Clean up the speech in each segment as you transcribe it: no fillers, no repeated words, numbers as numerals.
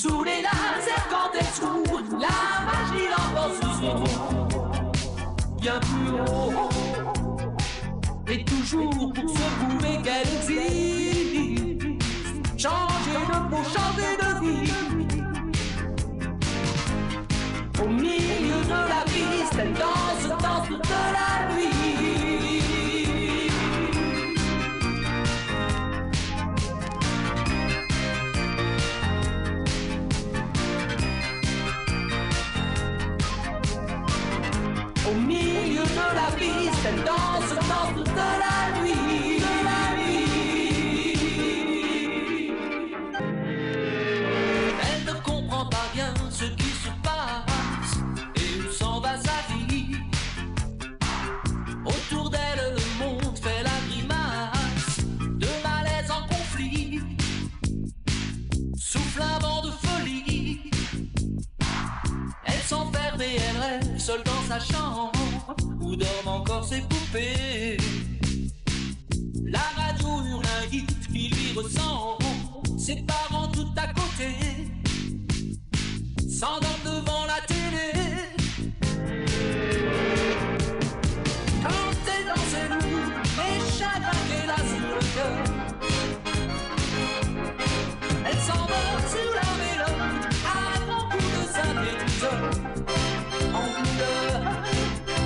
Sous les lasers quand elle s'ouvre, la magie l'emporte ce son. Bien plus haut, et toujours pour se prouver qu'elle existe. Changer de peau, changer de vie. Au milieu de la piste, elle danse toute la nuit. Au milieu de la piste, elle danse toute la nuit, Elle ne comprend pas bien ce qui se passe et où s'en va sa vie. Autour d'elle, le monde fait la grimace de malaise en conflit. Souffle un vent de folie. Elle s'enferme et elle rêve seule dans sa chambre où dorment encore ses poupées. La radio hurle un hit qui lui ressemble. Ses parents tout à côté s'endorment devant la télé. Quand elle danse et loue les chagrins qu'elle a sur le cœur, elle s'envole sur la mélodie à grands coups de synthétiseur. En couleur,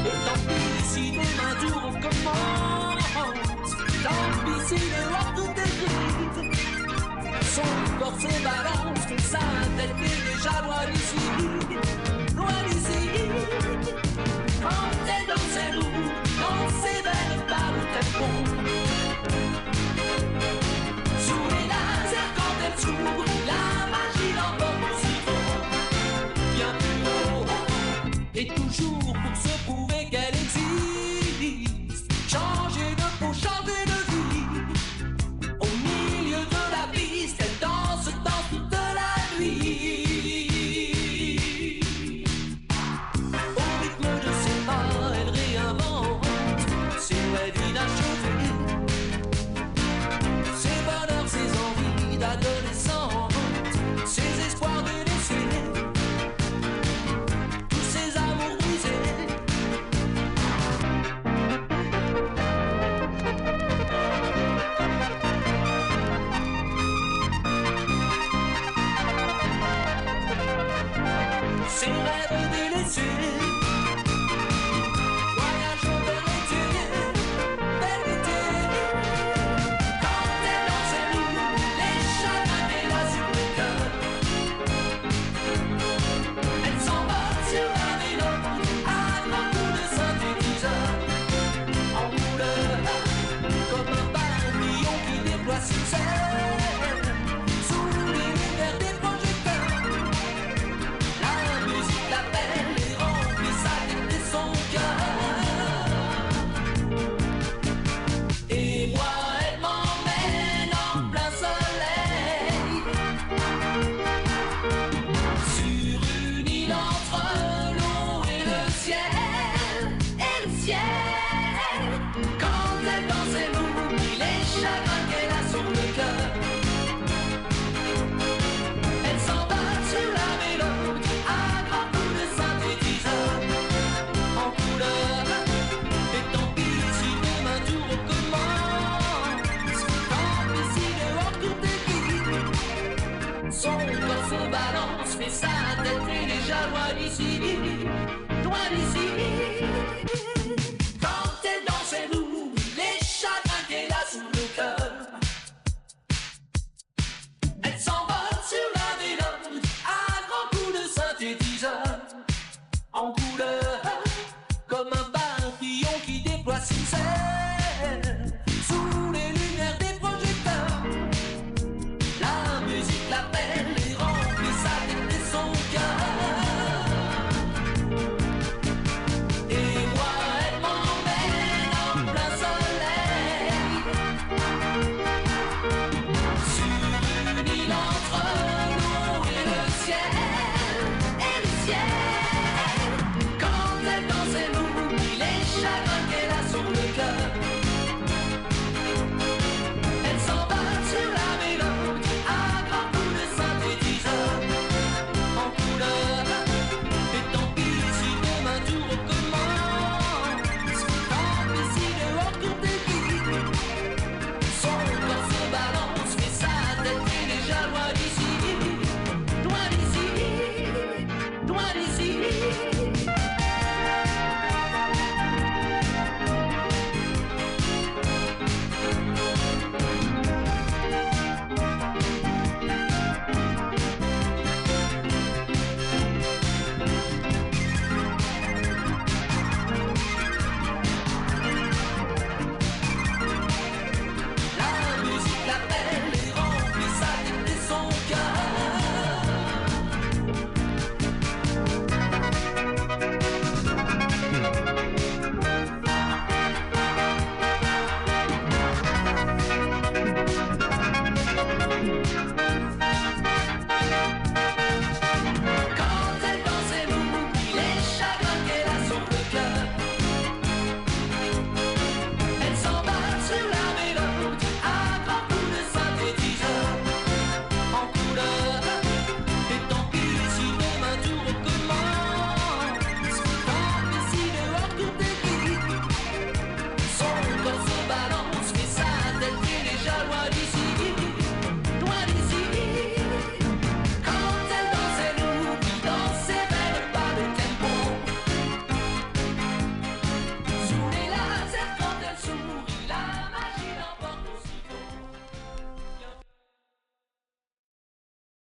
et tant pis si demain tout recommence. Tant pis si le rock tout est vide. Son corps se balance comme ça, tête est déjà loin d'ici. Loin d'ici. Quand elle danse et loue, dans ses veines par le tempo. Sous les lasers quand elle s'ouvre, la magie l'emporte aussitôt. Bien plus haut, et toujours pour se